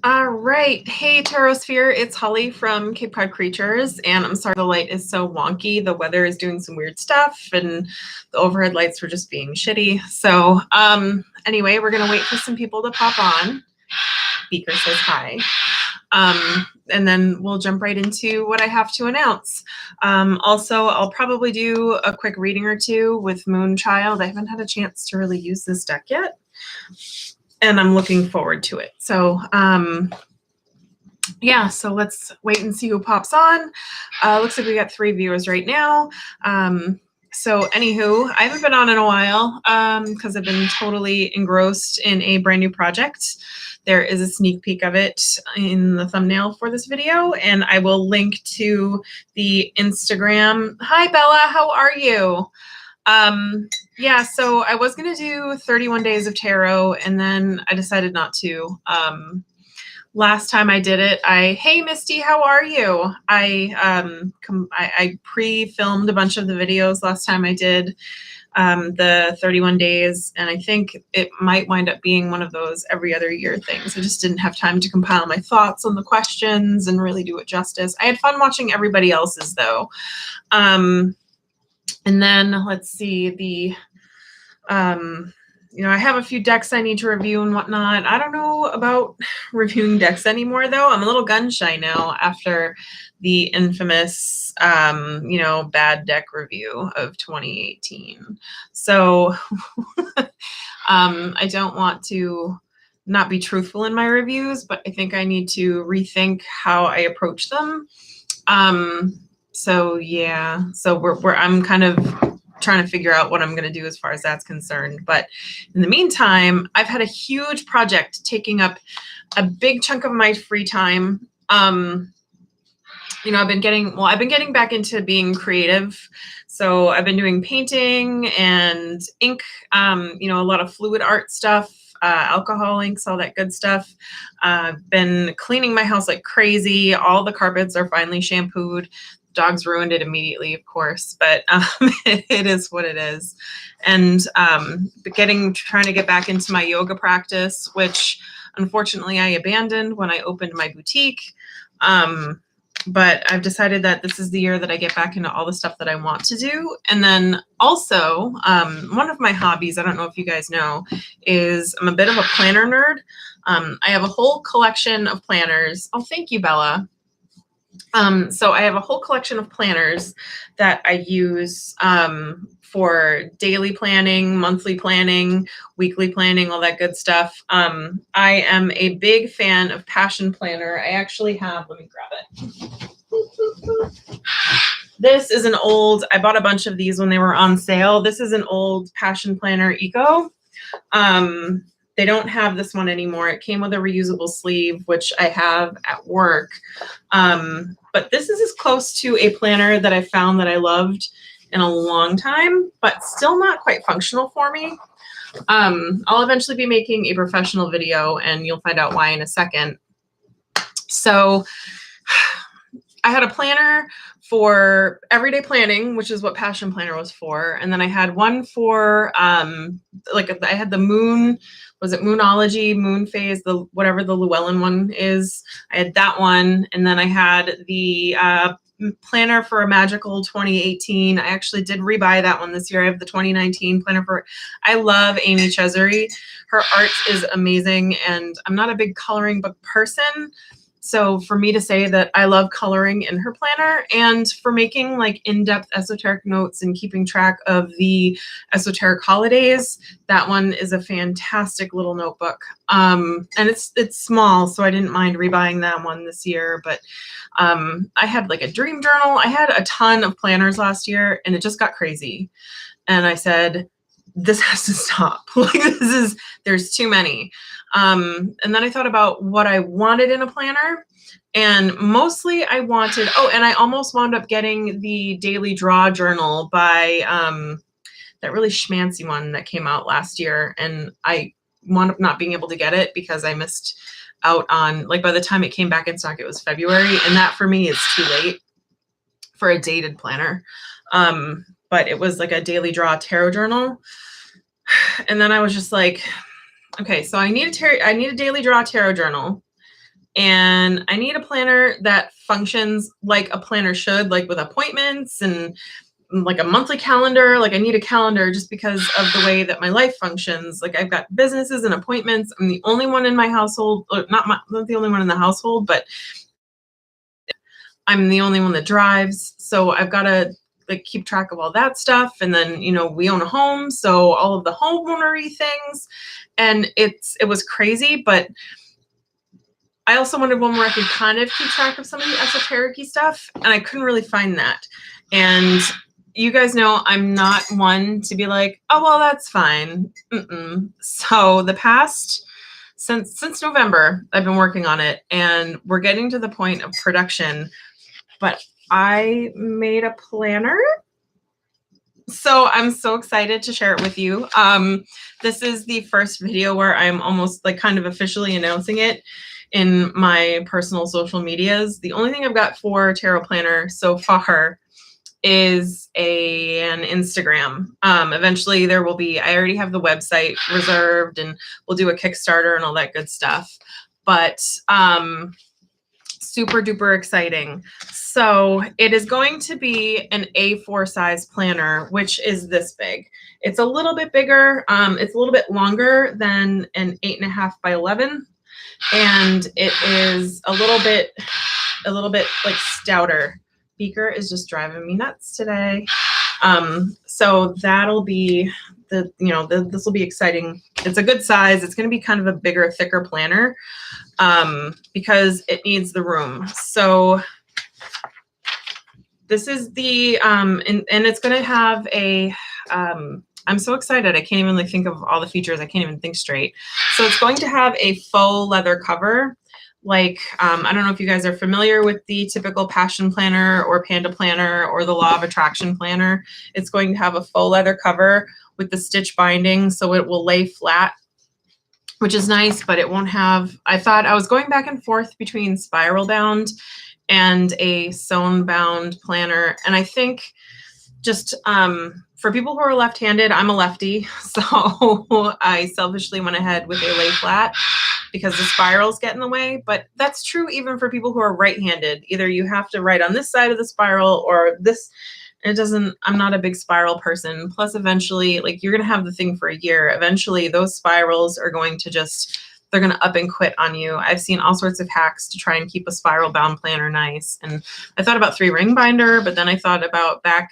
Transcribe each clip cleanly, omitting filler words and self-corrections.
All right. Hey, Tarosphere. It's Holly from Cape Cod Creatures, and I'm sorry the light is so wonky. The weather is doing some weird stuff, and the overhead lights were just being shitty. So, anyway, we're going to wait for some people to pop on. Beaker says hi. And then we'll jump right into what I have to announce. Also, I'll probably do a quick reading or two with Moonchild. I haven't had a chance to really use this deck yet, and I'm looking forward to it. So, yeah, so let's wait and see who pops on. Looks like we got 3 viewers right now. So anywho, I haven't been on in a while because I've been totally engrossed in a brand new project. There is a sneak peek of it in the thumbnail for this video, and I will link to the Instagram. Hi, Bella, how are you? Yeah, so I was going to do 31 days of tarot, and then I decided not to. Last time I did it, hey Misty, how are you? I pre-filmed a bunch of the videos last time I did the 31 days, and I think it might wind up being one of those every other year things. I just didn't have time to compile my thoughts on the questions and really do it justice. I had fun watching everybody else's though. And then let's see, I have a few decks I need to review and whatnot. I don't know about reviewing decks anymore, though. I'm a little gun shy now after the infamous, bad deck review of 2018. So I don't want to not be truthful in my reviews, but I think I need to rethink how I approach them. So yeah, so I'm kind of trying to figure out what I'm going to do as far as that's concerned. But in the meantime, I've had a huge project taking up a big chunk of my free time. I've been getting back into being creative. So I've been doing painting and ink, a lot of fluid art stuff, alcohol inks, all that good stuff. I've been cleaning my house like crazy. All the carpets are finally shampooed. Dogs ruined it immediately, of course, but it is what it is. And trying to get back into my yoga practice, which unfortunately I abandoned when I opened my boutique. But I've decided that this is the year that I get back into all the stuff that I want to do. And then also, one of my hobbies, I don't know if you guys know, is I'm a bit of a planner nerd. I have a whole collection of planners. Oh, thank you, Bella. So I have a whole collection of planners that I use for daily planning, monthly planning, weekly planning, all that good stuff. I am a big fan of Passion Planner. I actually have, let me grab it. This is I bought a bunch of these when they were on sale. This is an old Passion Planner Eco. They don't have this one anymore. It came with a reusable sleeve, which I have at work. But this is as close to a planner that I found that I loved in a long time, but still not quite functional for me. I'll eventually be making a professional video, and you'll find out why in a second. So I had a planner for everyday planning, which is what Passion Planner was for. And then I had one for, I had the moon, was it Moonology, Moon Phase, whatever the Llewellyn one is. I had that one. And then I had the planner for a magical 2018. I actually did rebuy that one this year. I have the 2019 planner I love Amy Chesery. Her art is amazing. And I'm not a big coloring book person. So for me to say that I love coloring in her planner, and for making like in-depth esoteric notes and keeping track of the esoteric holidays, that one is a fantastic little notebook. And it's small, so I didn't mind rebuying that one this year. But I had like a dream journal. I had a ton of planners last year, and it just got crazy. And I said, this has to stop. Like there's too many. And then I thought about what I wanted in a planner, and mostly I wanted, and I almost wound up getting the Daily Draw Journal by that really schmancy one that came out last year. And I wound up not being able to get it because I missed out on, like, by the time it came back in stock, it was February. And that for me is too late for a dated planner. But it was like a Daily Draw tarot journal. And then I was just like, okay, so I need a Daily Draw tarot journal. And I need a planner that functions like a planner should, like with appointments and like a monthly calendar. Like I need a calendar just because of the way that my life functions. Like I've got businesses and appointments. I'm the only one in my household, or not the only one in the household, but I'm the only one that drives. So I've got to like keep track of all that stuff. And then, you know, we own a home, so all of the homeowner-y things. And it was crazy, but I also wanted one where I could kind of keep track of some of the esoteric-y stuff, and I couldn't really find that. And you guys know I'm not one to be like, oh, well, that's fine. So since November, I've been working on it, and we're getting to the point of production, but I made a planner. So I'm so excited to share it with you. This is the first video where I'm almost like kind of officially announcing it in my personal social medias. The only thing I've got for Tarot Planner so far is an Instagram. Eventually there will be, I already have the website reserved, and we'll do a Kickstarter and all that good stuff. But super duper exciting. So it is going to be an A4 size planner, which is this big. It's a little bit bigger. It's a little bit longer than an 8.5 by 11. And it is a little bit like stouter. Beaker is just driving me nuts today. So that'll be this will be exciting. It's a good size. It's going to be kind of a bigger, thicker planner because it needs the room. So this is the, and it's going to have a, I'm so excited. I can't even like think of all the features. I can't even think straight. So it's going to have a faux leather cover. Like, I don't know if you guys are familiar with the typical Passion Planner or Panda Planner or the Law of Attraction Planner. It's going to have a faux leather cover with the stitch binding, so it will lay flat, which is nice, but it won't have, I thought I was going back and forth between spiral bound and a sewn bound planner. And I think just for people who are left-handed, I'm a lefty, so I selfishly went ahead with a lay flat because the spirals get in the way. But that's true even for people who are right-handed. Either you have to write on this side of the spiral or this. It doesn't, I'm not a big spiral person. Plus eventually, like, you're going to have the thing for a year. Eventually those spirals are going to just, they're going to up and quit on you. I've seen all sorts of hacks to try and keep a spiral bound planner nice. And I thought about 3-ring binder, but then I thought about back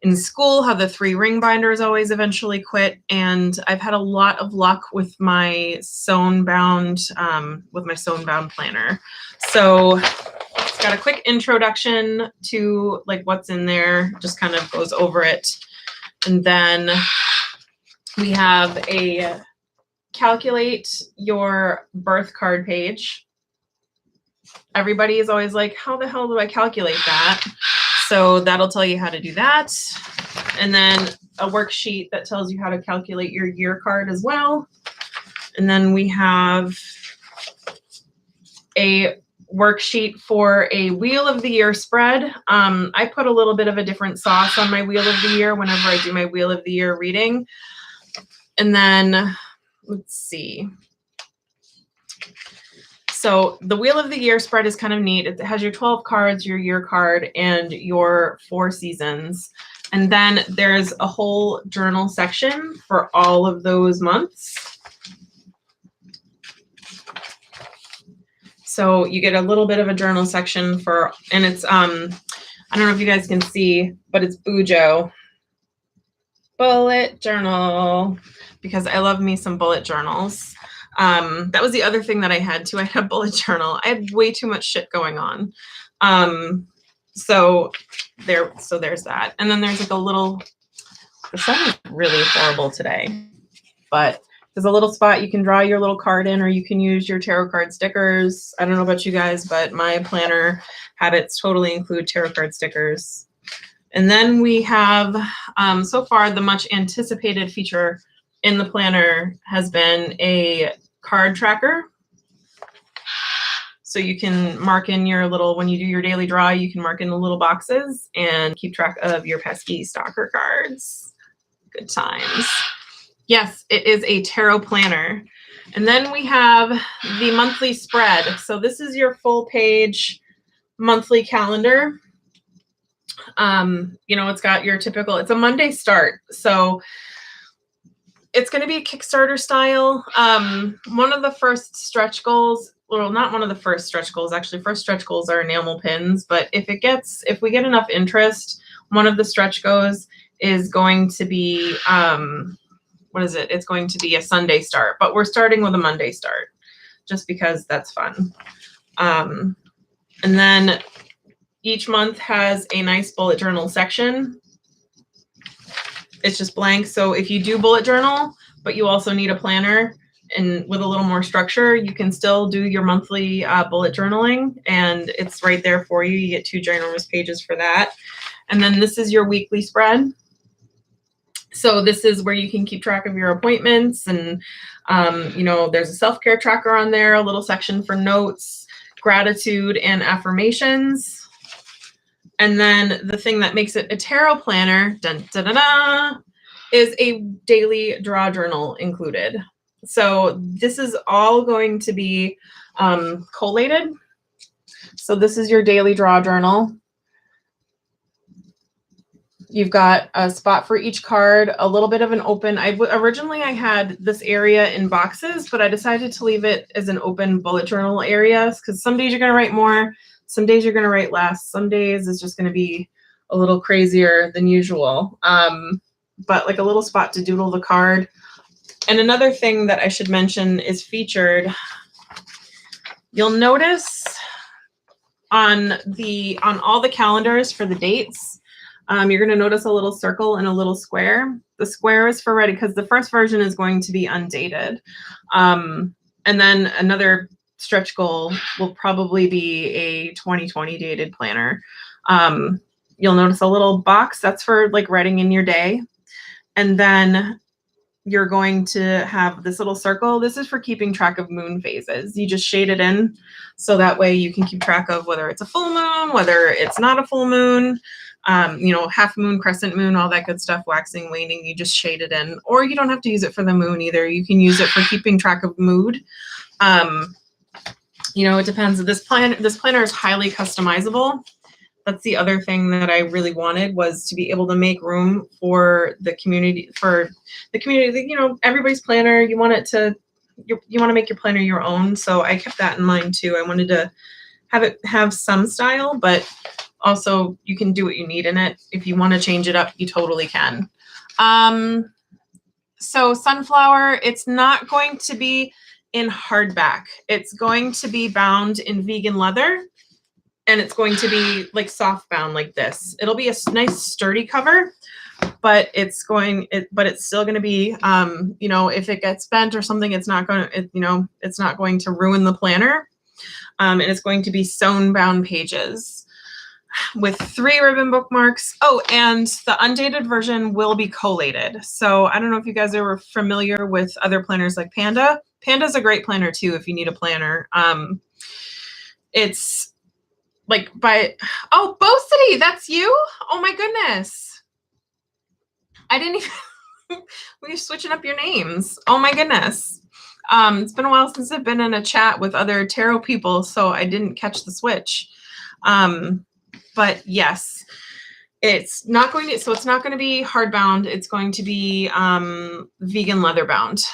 in school how the 3-ring binders always eventually quit. And I've had a lot of luck with my sewn bound planner. So it's got a quick introduction to like what's in there, just kind of goes over it. And then we have a calculate your birth card page. Everybody is always like, how the hell do I calculate that? So that'll tell you how to do that. And then a worksheet that tells you how to calculate your year card as well. And then we have a worksheet for a Wheel of the Year spread. I put a little bit of a different sauce on my Wheel of the Year whenever I do my Wheel of the Year reading. And then let's see. So the Wheel of the Year spread is kind of neat. It has your 12 cards, your year card, and your 4 seasons. And then there's a whole journal section for all of those months. So you get a little bit of a journal section for, and it's, I don't know if you guys can see, but it's Bujo. Bullet journal, because I love me some bullet journals. That was the other thing that I had too. I had a bullet journal. I had way too much shit going on. So there's that. And then there's like a little, the sun is really horrible today, but there's a little spot you can draw your little card in, or you can use your tarot card stickers. I don't know about you guys, but my planner habits totally include tarot card stickers. And then we have, so far, the much anticipated feature in the planner has been a card tracker. So you can mark in your little, when you do your daily draw, you can mark in the little boxes and keep track of your pesky stalker cards. Good times. Yes, it is a tarot planner. And then we have the monthly spread. So this is your full page monthly calendar. You know, it's got your typical, it's a Monday start. So it's going to be Kickstarter style. One of the first stretch goals, well, not one of the first stretch goals, actually, first stretch goals are enamel pins. But if we get enough interest, one of the stretch goals is going to be, what is it? It's going to be a Sunday start, but we're starting with a Monday start just because that's fun. And then each month has a nice bullet journal section. It's just blank. So if you do bullet journal, but you also need a planner and with a little more structure, you can still do your monthly bullet journaling, and it's right there for you. You get 2 ginormous pages for that. And then this is your weekly spread. So this is where you can keep track of your appointments, and you know, there's a self-care tracker on there, a little section for notes, gratitude, and affirmations. And then the thing that makes it a tarot planner, dun, dun, dun, dun, is a daily draw journal included. So this is all going to be collated. So this is your daily draw journal. You've got a spot for each card, a little bit of an open. Originally I had this area in boxes, but I decided to leave it as an open bullet journal area because some days you're going to write more, some days you're going to write less, some days it's just going to be a little crazier than usual. But like a little spot to doodle the card. And another thing that I should mention is featured. You'll notice on all the calendars for the dates, you're going to notice a little circle and a little square. The square is for ready because the first version is going to be undated. And then another stretch goal will probably be a 2020 dated planner. You'll notice a little box that's for like writing in your day. And then you're going to have this little circle. This is for keeping track of moon phases. You just shade it in so that way you can keep track of whether it's a full moon, whether it's not a full moon, you know, half moon, crescent moon, all that good stuff, waxing, waning. You just shade it in, or you don't have to use it for the moon either. You can use it for keeping track of mood. You know, it depends. This planner is highly customizable. That's the other thing that I really wanted, was to be able to make room for the community, you know, everybody's planner. You want it to, you want to make your planner your own. So I kept that in mind too. I wanted to have it have some style, but also you can do what you need in it. If you want to change it up, you totally can. So Sunflower, it's not going to be in hardback. It's going to be bound in vegan leather. And it's going to be like soft bound like this. It'll be a nice sturdy cover, but it's still going to be, you know, if it gets bent or something, it's not going to, you know, it's not going to ruin the planner. And it's going to be sewn bound pages with 3 ribbon bookmarks. Oh, and the undated version will be collated. So I don't know if you guys are familiar with other planners like Panda. Panda's a great planner too if you need a planner. It's like oh, Bow City, that's you? Oh my goodness. I didn't even, we're switching up your names. Oh my goodness. It's been a while since I've been in a chat with other tarot people, so I didn't catch the switch. But yes, it's not going to be hardbound. It's going to be vegan leather bound.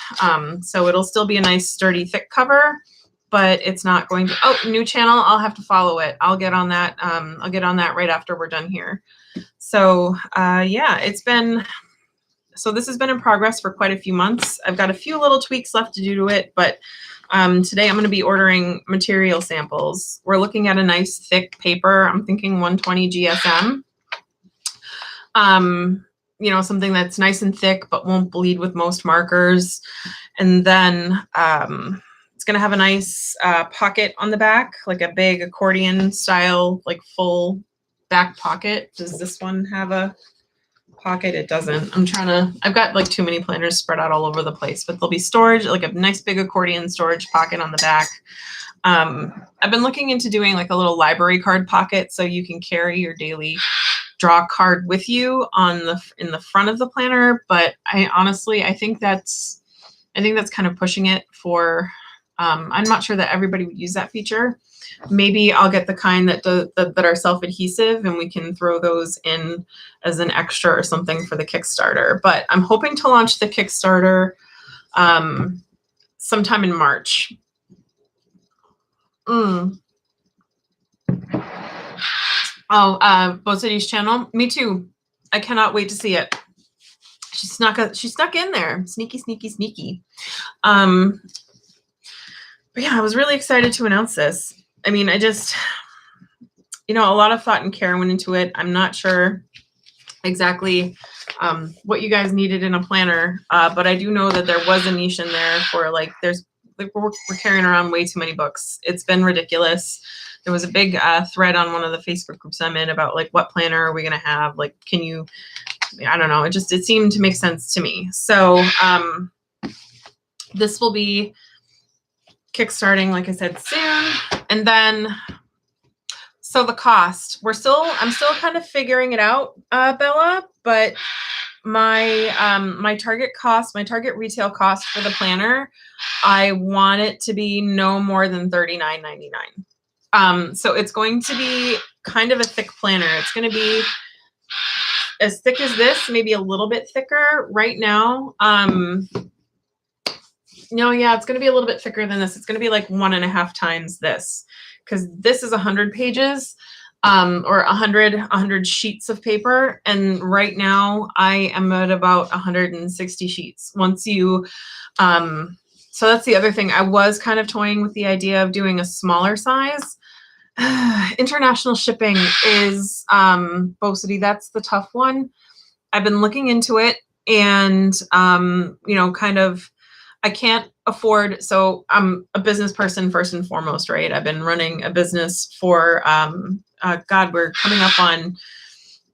So it'll still be a nice sturdy thick cover, but it's not going to, oh, new channel. I'll have to follow it. I'll get on that. I'll get on that right after we're done here. So yeah, so this has been in progress for quite a few months. I've got a few little tweaks left to do to it, but today I'm going to be ordering material samples. We're looking at a nice thick paper. I'm thinking 120 GSM. You know, something that's nice and thick, but won't bleed with most markers. And then it's going to have a nice pocket on the back, like a big accordion style, like full back pocket. Does this one have a pocket? It doesn't. I've got like too many planners spread out all over the place, but there'll be storage, like a nice big accordion storage pocket on the back. I've been looking into doing like a little library card pocket so you can carry your daily draw card with you in the front of the planner. But I think I think that's kind of pushing it for, I'm not sure that everybody would use that feature. Maybe I'll get the kind that are self-adhesive and we can throw those in as an extra or something for the Kickstarter. But I'm hoping to launch the Kickstarter sometime in March. Oh, Bo City's channel. Me too. I cannot wait to see it. She snuck in there. Sneaky, sneaky, sneaky. But yeah, I was really excited to announce this. I mean, I just, a lot of thought and care went into it. I'm not sure exactly what you guys needed in a planner, but I do know that there was a niche in there for we're carrying around way too many books. It's been ridiculous. There was a big thread on one of the Facebook groups I'm in about what planner are we going to have? Can you, I don't know. It seemed to make sense to me. So this will be kickstarting, like I said, soon. And then, so the cost, I'm still kind of figuring it out, Bella, but my target retail cost for the planner, I want it to be no more than $39.99. So it's going to be kind of a thick planner. It's going to be as thick as this, maybe a little bit thicker right now. No, yeah, it's going to be a little bit thicker than this. It's going to be 1.5 times this, because this is 100 pages, or 100 sheets of paper. And right now I am at about 160 sheets. So that's the other thing. I was kind of toying with the idea of doing a smaller size. International shipping is, Bo City, that's the tough one. I've been looking into it and, I can't afford, so I'm a business person first and foremost, right? I've been running a business for, we're coming up on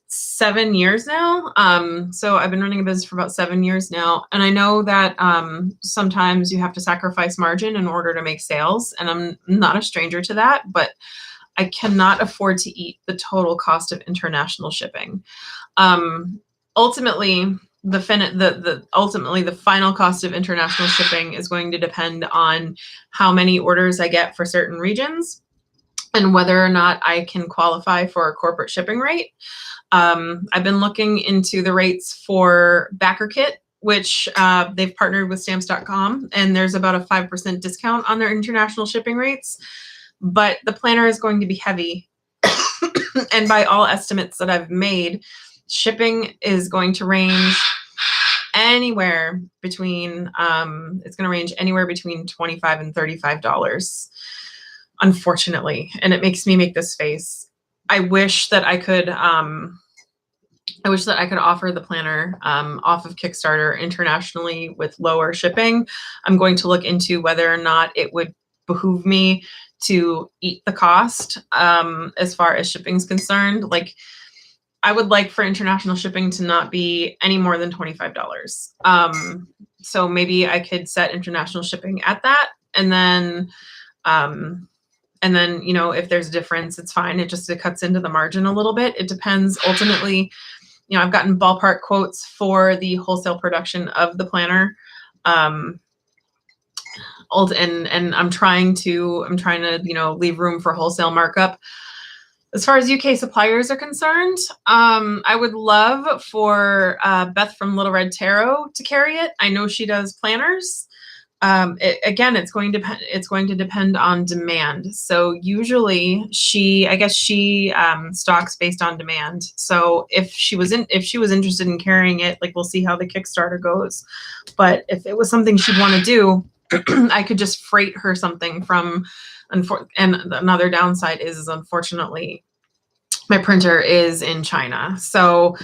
7 years now. So I've been running a business for about 7 years now. And I know that sometimes you have to sacrifice margin in order to make sales. And I'm not a stranger to that, but I cannot afford to eat the total cost of international shipping. Ultimately, the final cost of international shipping is going to depend on how many orders I get for certain regions and whether or not I can qualify for a corporate shipping rate. I've been looking into the rates for BackerKit, which they've partnered with stamps.com, and there's about a 5% discount on their international shipping rates. But the planner is going to be heavy. And by all estimates that I've made, shipping is going to range anywhere between $25 and $35, unfortunately. And it makes me make this face. I wish that I could offer the planner off of Kickstarter internationally with lower shipping. I'm going to look into whether or not it would behoove me to eat the cost as far as shipping is concerned. I would like for international shipping to not be any more than $25. So maybe I could set international shipping at that. And then, if there's a difference, it's fine. It cuts into the margin a little bit. It depends. Ultimately, I've gotten ballpark quotes for the wholesale production of the planner. And I'm trying to, leave room for wholesale markup. As far as UK suppliers are concerned, I would love for Beth from Little Red Tarot to carry it. I know she does planners. It's going to depend on demand. So usually she stocks based on demand. So if she was interested in carrying it, we'll see how the Kickstarter goes. But if it was something she'd want to do, I could just freight her something from. And another downside is unfortunately my printer is in China. So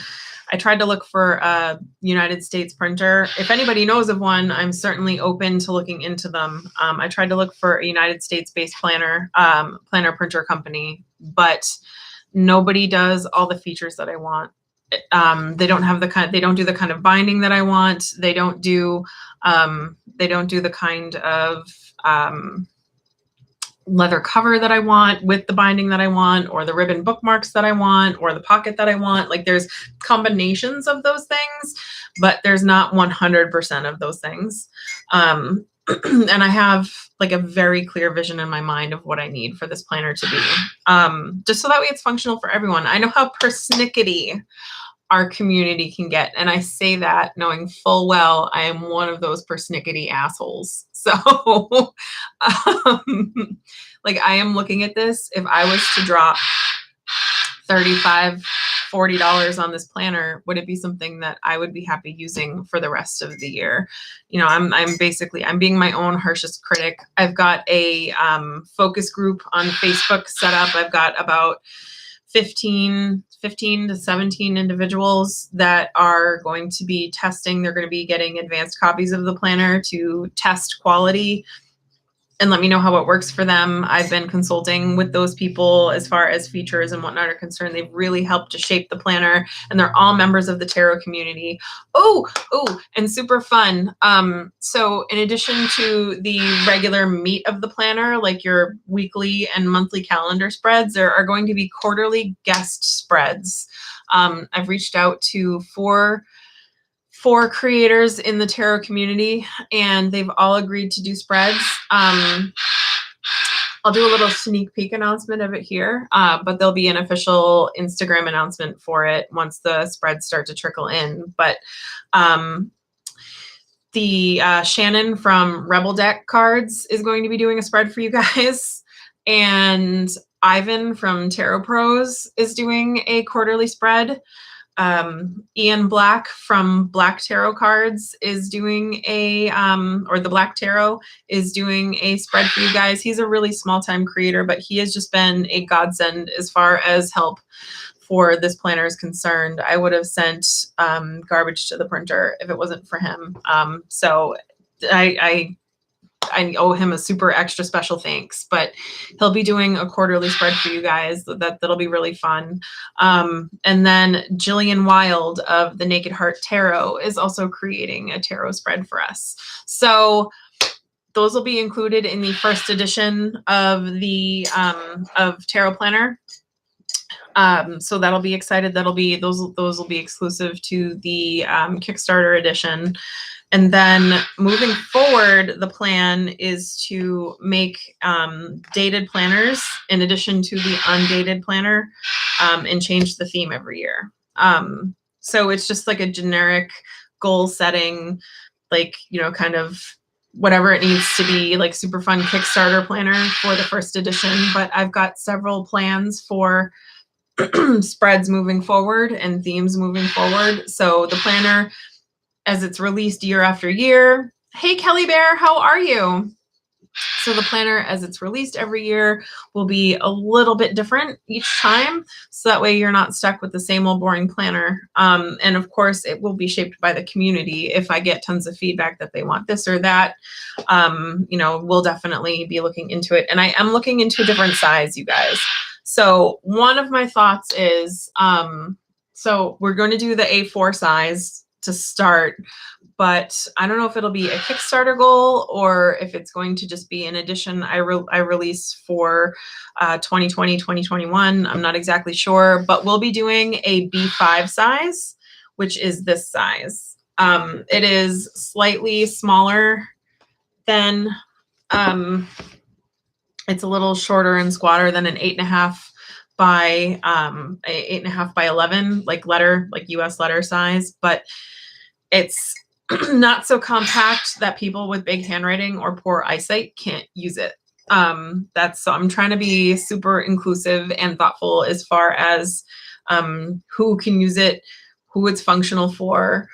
I tried to look for a United States printer. If anybody knows of one, I'm certainly open to looking into them. I tried to look for a United States-based planner printer company, but nobody does all the features that I want. They don't do the kind of binding that I want. They don't do the kind of leather cover that I want with the binding that I want, or the ribbon bookmarks that I want, or the pocket that I want. Like there's combinations of those things, but there's not 100% of those things. And I have like a very clear vision in my mind of what I need for this planner to be, just so that way it's functional for everyone. I know how persnickety our community can get. And I say that knowing full well I am one of those persnickety assholes. So like I am looking at this. If I was to drop $35, $40 on this planner, would it be something that I would be happy using for the rest of the year? You know, I'm being my own harshest critic. I've got a focus group on Facebook set up. I've got about 15 to 17 individuals that are going to be testing. They're going to be getting advanced copies of the planner to test quality and let me know how it works for them. I've been consulting with those people as far as features and whatnot are concerned. They've really helped to shape the planner, and they're all members of the tarot community. Oh, and super fun. So in addition to the regular meat of the planner, like your weekly and monthly calendar spreads, there are going to be quarterly guest spreads. I've reached out to four creators in the tarot community, and they've all agreed to do spreads. I'll do a little sneak peek announcement of it here, but there'll be an official Instagram announcement for it once the spreads start to trickle in. But the Shannon from Rebel Deck Cards is going to be doing a spread for you guys, and Ivan from Tarot Pros is doing a quarterly spread. Ian Black from Black Tarot Cards is doing or the Black Tarot is doing a spread for you guys. He's a really small time creator, but he has just been a godsend as far as help for this planner is concerned. I would have sent garbage to the printer if it wasn't for him. So I owe him a super extra special thanks, but he'll be doing a quarterly spread for you guys. That'll be really fun. And then Jillian Wild of the Naked Heart Tarot is also creating a tarot spread for us. So those will be included in the first edition of the of Tarot Planner. So that'll be excited. Those will be exclusive to the Kickstarter edition. And then moving forward, the plan is to make dated planners in addition to the undated planner, and change the theme every year. So it's just like a generic goal setting, like, you know, kind of whatever it needs to be, like super fun Kickstarter planner for the first edition. But I've got several plans for spreads moving forward and themes moving forward. So the planner, as it's released year after year. Hey, Kelly Bear, how are you? So the planner, as it's released every year, will be a little bit different each time. So that way you're not stuck with the same old boring planner. And of course, it will be shaped by the community. If I get tons of feedback that they want this or that, you know, we'll definitely be looking into it. And I am looking into a different size, you guys. So one of my thoughts is, so we're going to do the A4 size to start, but I don't know if it'll be a Kickstarter goal or if it's going to just be an edition I release for 2020, 2021. I'm not exactly sure, but we'll be doing a B5 size, which is this size. It is slightly smaller than, it's a little shorter and squatter than an 8.5 by 8.5 by 11, like US letter size, but it's not so compact that people with big handwriting or poor eyesight can't use it. So I'm trying to be super inclusive and thoughtful as far as who can use it, who it's functional for,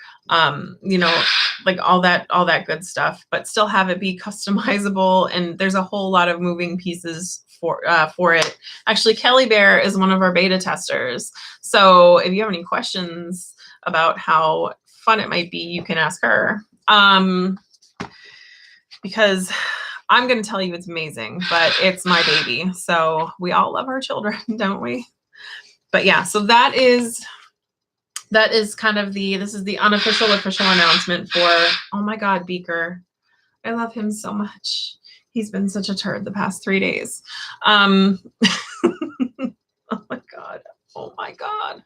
you know, like all that good stuff, but still have it be customizable. And there's a whole lot of moving pieces for it. Actually, Kelly Bear is one of our beta testers. So if you have any questions about how fun it might be, you can ask her. Because I'm going to tell you it's amazing, but it's my baby. So we all love our children, don't we? But yeah, so that is kind of this is the unofficial official announcement for, oh my God, Beaker. I love him so much. He's been such a turd the past 3 days. Oh my God. Oh my God.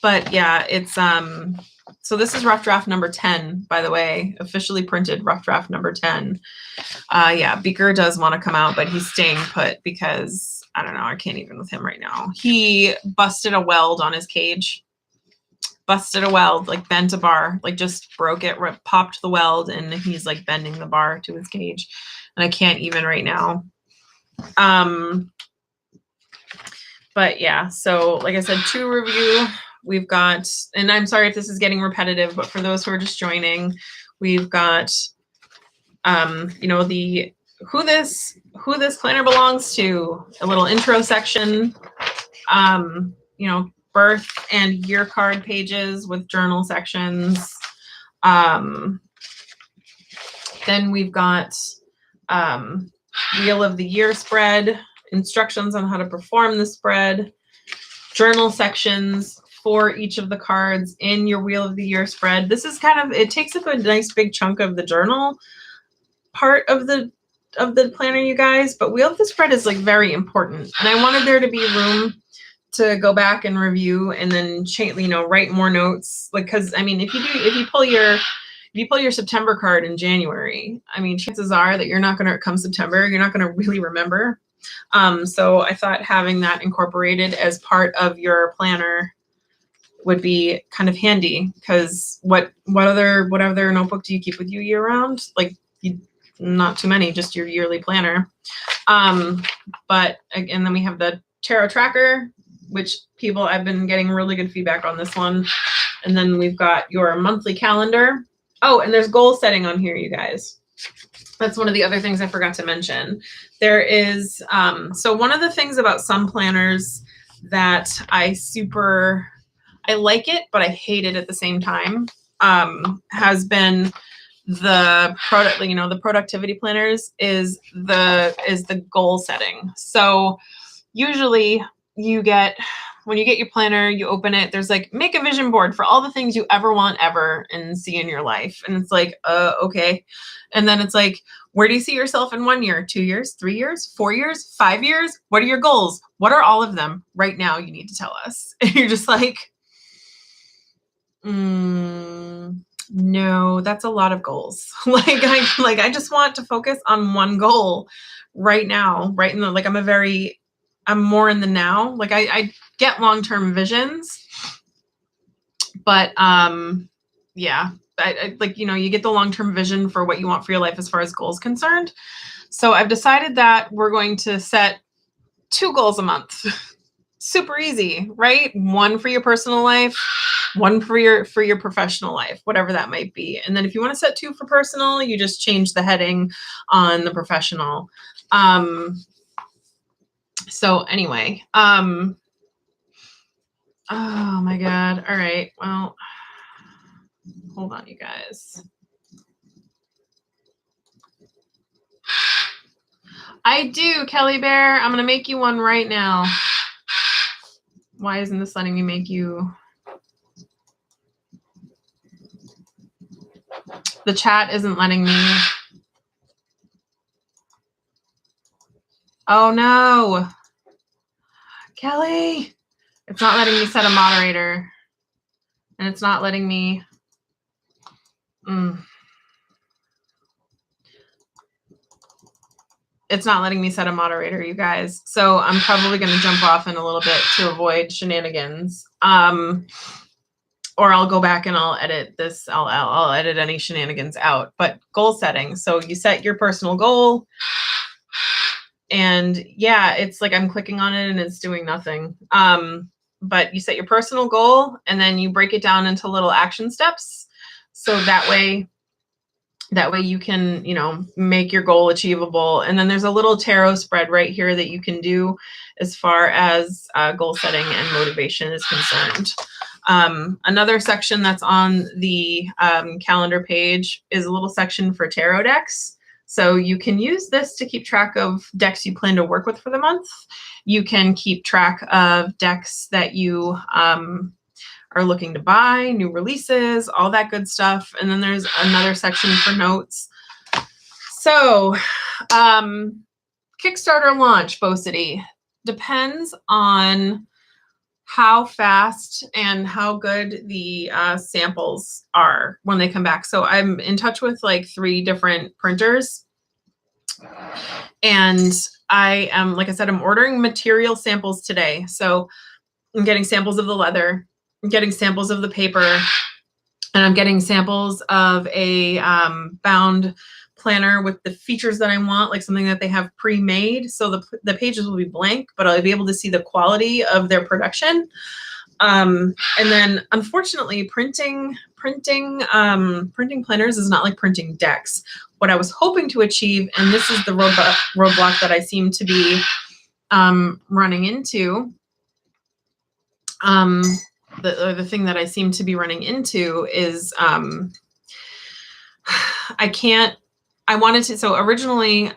But yeah, it's, so this is rough draft number 10, by the way, officially printed rough draft number 10. Yeah, Beaker does want to come out, but he's staying put because I don't know. I can't even with him right now. He busted a weld on his cage. Busted a weld, like bent a bar, like just broke it, popped the weld, and he's like bending the bar to his cage. And I can't even right now. But yeah, so like I said, to review, we've got, and I'm sorry if this is getting repetitive, but for those who are just joining, we've got, you know, the who this planner belongs to, a little intro section, you know, birth and year card pages with journal sections. Then we've got wheel of the year spread, instructions on how to perform the spread, journal sections for each of the cards in your wheel of the year spread. This is kind of, it takes up a nice big chunk of the journal part of the planner, you guys, but wheel of the spread is like very important. And I wanted there to be room to go back and review and then you know, write more notes. Like, cause I mean, if you pull your September card in January, I mean, chances are that you're not going to, come September, you're not going to really remember. So I thought having that incorporated as part of your planner would be kind of handy, because what other notebook do you keep with you year round? Like, not too many, just your yearly planner. But again, then we have the tarot tracker, which I've been getting really good feedback on this one. And then we've got your monthly calendar. Oh, and there's goal setting on here, you guys. That's one of the other things I forgot to mention. There is, so one of the things about some planners that I like it, but I hate it at the same time, has been the productivity planners is the goal setting. So usually when you get your planner, you open it, there's like, make a vision board for all the things you ever want ever and see in your life. And it's like, okay. And then it's like, where do you see yourself in 1 year, 2 years, 3 years, 4 years, 5 years? What are your goals? What are all of them right now? You need to tell us. And you're just like, no, that's a lot of goals. I just want to focus on one goal right now, right in the, like, I'm more in the now. Like I get long-term visions, but yeah, I like, you know, you get the long-term vision for what you want for your life as far as goals concerned. So I've decided that we're going to set 2 goals a month. Super easy, right? One for your personal life, one for your professional life, whatever that might be. And then if you want to set 2 for personal, you just change the heading on the professional. So anyway, oh my God. All right. Well, hold on, you guys. I do, Kelly Bear. I'm going to make you one right now. Why isn't this letting me make you? The chat isn't letting me. Oh no. Kelly, it's not letting me set a moderator. And it's not letting me. It's not letting me set a moderator, you guys. So I'm probably going to jump off in a little bit to avoid shenanigans. Or I'll go back and I'll edit this. I'll edit any shenanigans out. But goal setting. So you set your personal goal. And yeah, it's like I'm clicking on it and it's doing nothing. But you set your personal goal and then you break it down into little action steps. So that way you can, you know, make your goal achievable. And then there's a little tarot spread right here that you can do as far as goal setting and motivation is concerned. Another section that's on the calendar page is a little section for tarot decks. So you can use this to keep track of decks you plan to work with for the month. You can keep track of decks that you are looking to buy, new releases, all that good stuff. And then there's another section for notes. So Kickstarter launch, Bow City, depends on how fast and how good the samples are when they come back. So I'm in touch with like 3 different printers, and I am, like I said, I'm ordering material samples today. So I'm getting samples of the leather, I'm getting samples of the paper, and I'm getting samples of a bound planner with the features that I want, like something that they have pre-made. So the pages will be blank, but I'll be able to see the quality of their production. And then unfortunately printing planners is not like printing decks. What I was hoping to achieve, and this is the roadblock that I seem to be running into, the thing that I seem to be running into is originally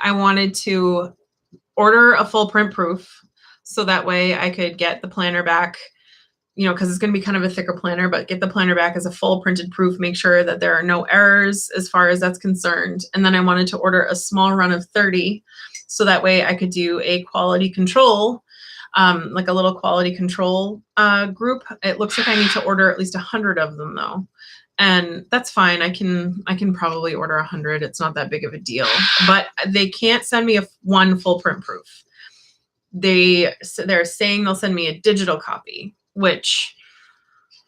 I wanted to order a full print proof so that way I could get the planner back, because it's going to be kind of a thicker planner, but get the planner back as a full printed proof, make sure that there are no errors as far as that's concerned. And then I wanted to order a small run of 30 so that way I could do a quality control, like a little quality control group. It looks like I need to order at least 100 of them though. And that's fine. I can probably order 100. It's not that big of a deal, but they can't send me one full print proof. They're saying they'll send me a digital copy, which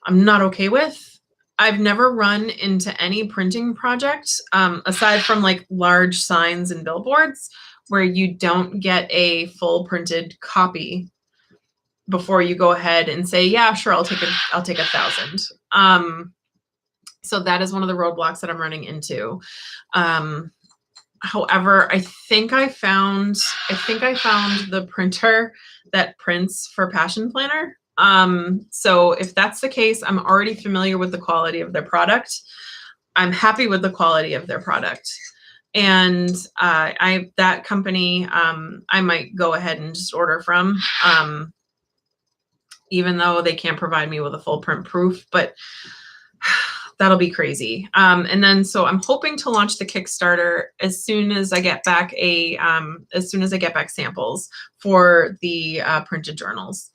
I'm not okay with. I've never run into any printing project, aside from like large signs and billboards, where you don't get a full printed copy before you go ahead and say, yeah, sure, I'll take 1,000. So that is one of the roadblocks that I'm running into. However, I think I found the printer that prints for Passion Planner. So if that's the case, I'm already familiar with the quality of their product. I'm happy with the quality of their product. And that company, I might go ahead and just order from, even though they can't provide me with a full print proof, but that'll be crazy. And then, so I'm hoping to launch the Kickstarter as soon as I get back samples for the printed journals,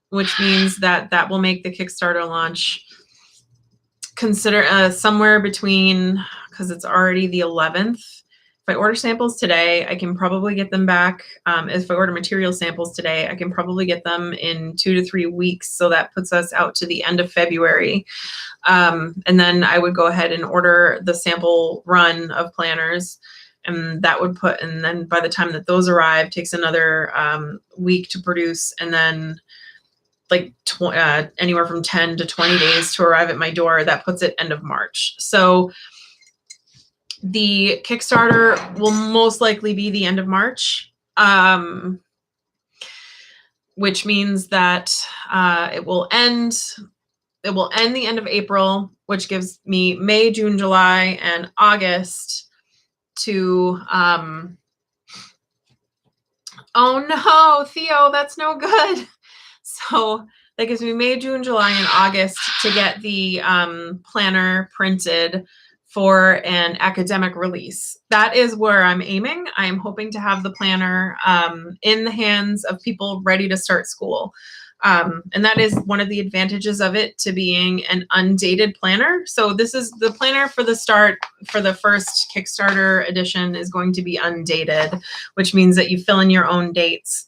which means that will make the Kickstarter launch consider somewhere between, because it's already the 11th. If I order samples today, I can probably get them back. If I order material samples today, I can probably get them in 2 to 3 weeks. So that puts us out to the end of February. And then I would go ahead and order the sample run of planners, and that would and then by the time that those arrive, takes another week to produce, and then like anywhere from 10 to 20 days to arrive at my door. That puts it end of March. So the Kickstarter will most likely be the end of March, which means that it will end the end of April, which gives me May, June, July, and August to, oh no, Theo, that's no good. So that gives me May, June, July, and August to get the planner printed for an academic release. That is where I'm aiming. I'm hoping to have the planner in the hands of people ready to start school. And that is one of the advantages of it to being an undated planner. So this is the planner for the first Kickstarter edition is going to be undated, which means that you fill in your own dates,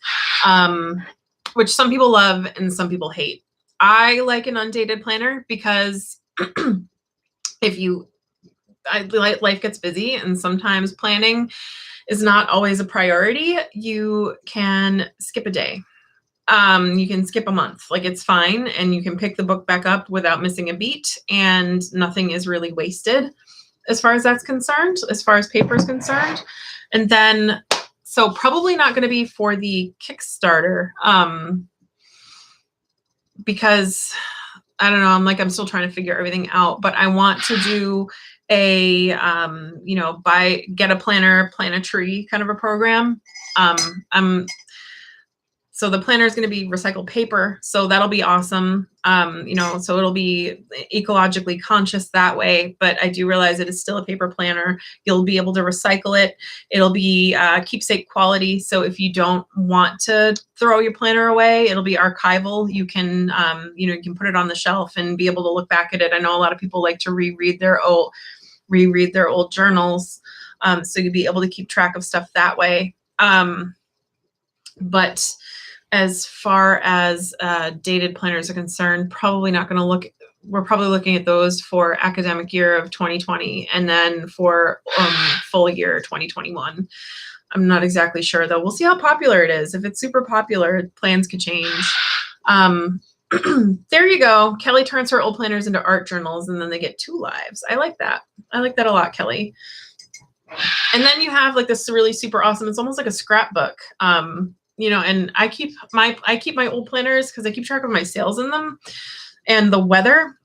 which some people love and some people hate. I like an undated planner because life gets busy and sometimes planning is not always a priority. You can skip a day. You can skip a month, like it's fine. And you can pick the book back up without missing a beat, and nothing is really wasted as far as that's concerned, as far as paper is concerned. And then, so probably not going to be for the Kickstarter, because I don't know, I'm still trying to figure everything out, but I want to do a, get a planner, plant a tree kind of a program. so the planner is going to be recycled paper. So that'll be awesome. You know, so it'll be ecologically conscious that way. But I do realize it is still a paper planner. You'll be able to recycle it. It'll be keepsake quality. So if you don't want to throw your planner away, it'll be archival. You can, you know, you can put it on the shelf and be able to look back at it. I know a lot of people like to reread their old journals. So you'll be able to keep track of stuff that way. But as far as dated planners are concerned, probably not going to look, we're probably looking at those for academic year of 2020 and then for full year 2021. I'm not exactly sure though. We'll see how popular it is. If it's super popular, plans could change. There you go. Kelly turns her old planners into art journals and then they get 2 lives. I like that. I like that a lot, Kelly. And then you have like this really super awesome, it's almost like a scrapbook. You know, and I keep my old planners because I keep track of my sales in them and the weather,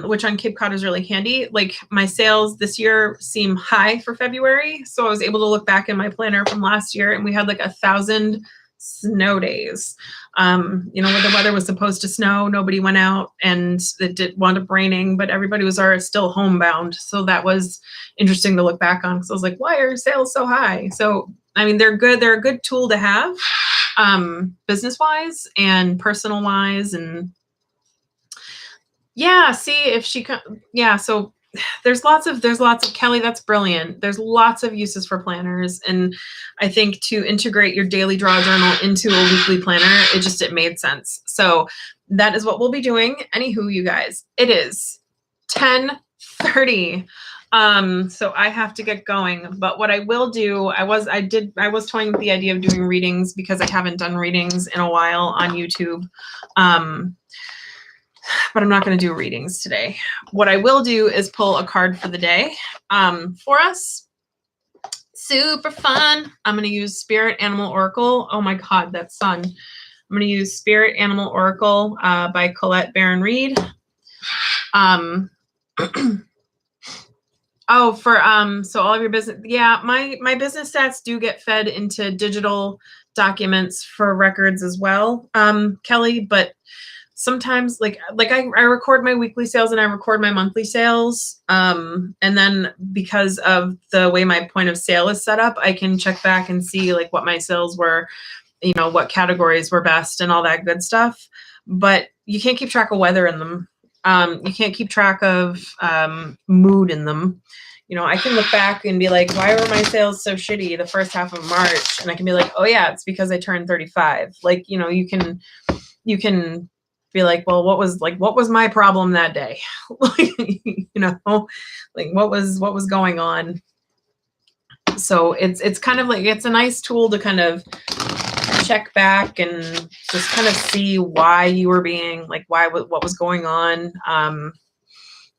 which on Cape Cod is really handy. Like my sales this year seem high for February. So I was able to look back in my planner from last year and we had like 1,000 snow days. You know, where the weather was supposed to snow, nobody went out and it did wound up raining, but everybody was still homebound. So that was interesting to look back on because I was like, why are sales so high? So, I mean, they're good. They're a good tool to have. Business wise and personal wise. And yeah, see if she can. Yeah. So there's lots of Kelly. That's brilliant. There's lots of uses for planners. And I think to integrate your daily draw journal into a weekly planner, it made sense. So that is what we'll be doing. Anywho, you guys, it is 10:30. So I have to get going, but what I will do, I was toying with the idea of doing readings because I haven't done readings in a while on YouTube. But I'm not going to do readings today. What I will do is pull a card for the day, for us. Super fun. I'm going to use Spirit Animal Oracle. Oh my God, that sun. I'm going to use Spirit Animal Oracle, by Colette Baron Reed. Oh, for so all of your business, yeah, my business stats do get fed into digital documents for records as well, Kelly, but sometimes like I record my weekly sales and I record my monthly sales, and then because of the way my point of sale is set up, I can check back and see like what my sales were, you know, what categories were best and all that good stuff, but you can't keep track of weather in them. You can't keep track of mood in them. You know, I can look back and be like, why were my sales so shitty the first half of March? And I can be like, oh yeah, it's because I turned 35. Like, you know, you can be like, well, what was my problem that day? You know, like what was going on? So it's kind of like, it's a nice tool to kind of check back and just kind of see why you were being like, what was going on.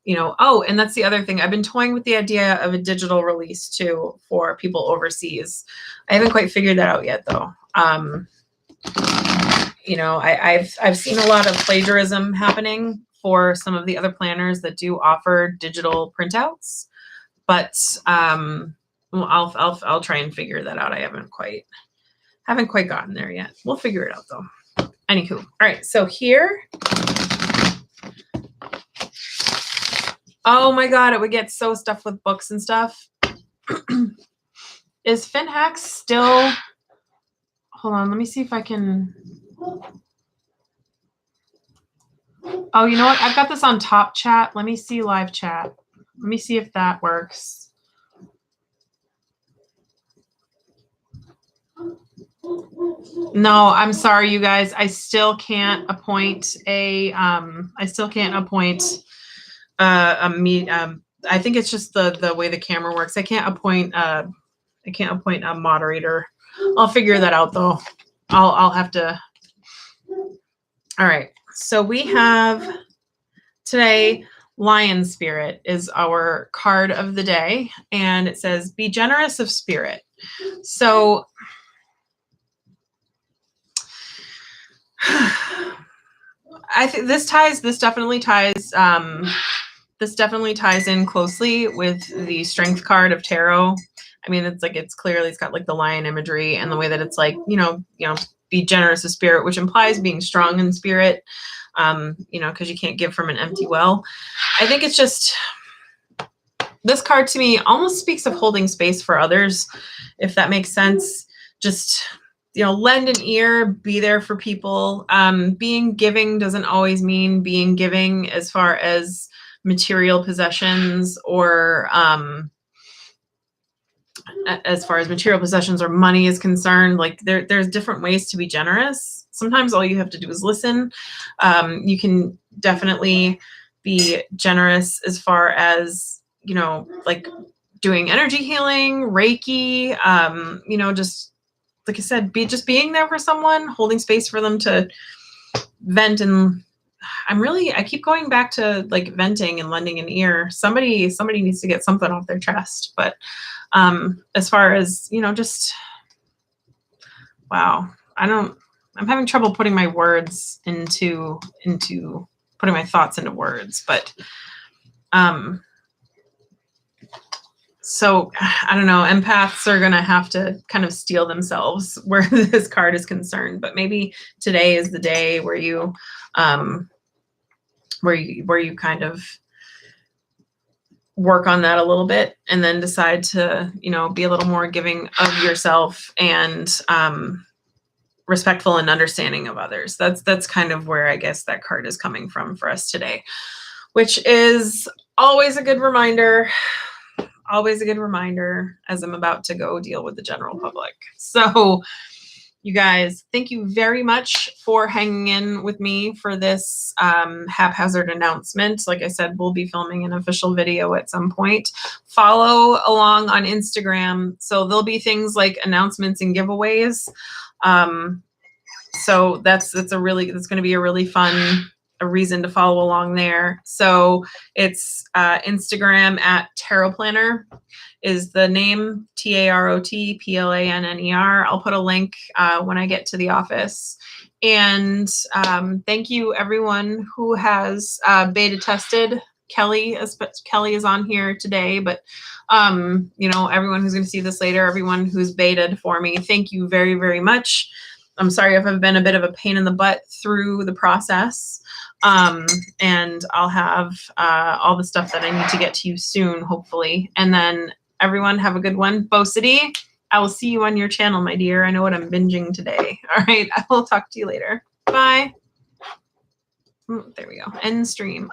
You know, oh, and that's the other thing. I've been toying with the idea of a digital release too for people overseas. I haven't quite figured that out yet though. You know, I've seen a lot of plagiarism happening for some of the other planners that do offer digital printouts, but well, I'll try and figure that out. I haven't quite gotten there yet. We'll figure it out though. Anywho, all right. So here, oh my God, it would get so stuffed with books and stuff. Is FinHack still? Hold on, let me see if I can. Oh, you know what? I've got this on top chat. Let me see live chat. Let me see if that works. No, I'm sorry, you guys. I still can't appoint a. I think it's just the way the camera works. I can't appoint a moderator. I'll figure that out though. I'll have to. All right. So we have today, Lion Spirit is our card of the day, and it says, "Be generous of spirit." So I think this definitely ties in closely with the Strength card of tarot. I mean, it's clearly, it's got like the lion imagery and the way that it's like, you know, be generous of spirit, which implies being strong in spirit, you know, because you can't give from an empty well. I think it's just, this card to me almost speaks of holding space for others, if that makes sense. Just, you know, lend an ear, be there for people. Being giving doesn't always mean being giving as far as material possessions or money is concerned. Like there's different ways to be generous. Sometimes all you have to do is listen. You can definitely be generous as far as, you know, like doing energy healing, Reiki, you know, just like I said, being there for someone, holding space for them to vent. And I keep going back to like venting and lending an ear. Somebody needs to get something off their chest. But as far as, you know, just, wow, I'm having trouble putting my words into putting my thoughts into words, but so I don't know, empaths are going to have to kind of steel themselves where this card is concerned, but maybe today is the day where you kind of work on that a little bit and then decide to, you know, be a little more giving of yourself and respectful and understanding of others. That's kind of where I guess that card is coming from for us today, which is always a good reminder. Always a good reminder as I'm about to go deal with the general public. So you guys, thank you very much for hanging in with me for this haphazard announcement. Like I said, we'll be filming an official video at some point. Follow along on Instagram. So there'll be things like announcements and giveaways. So that's going to be a really fun reason to follow along there. So it's Instagram at Tarot Planner is the name, TAROTPLANNER. I'll put a link when I get to the office. And thank you everyone who has beta tested. Kelly is on here today, but you know, everyone who's going to see this later, everyone who's betaed for me, thank you very, very much. I'm sorry if I've been a bit of a pain in the butt through the process. And I'll have all the stuff that I need to get to you soon, hopefully. And then everyone have a good one. Bo City, I will see you on your channel, my dear. I know what I'm binging today. All right, I will talk to you later. Bye. There we go. End stream.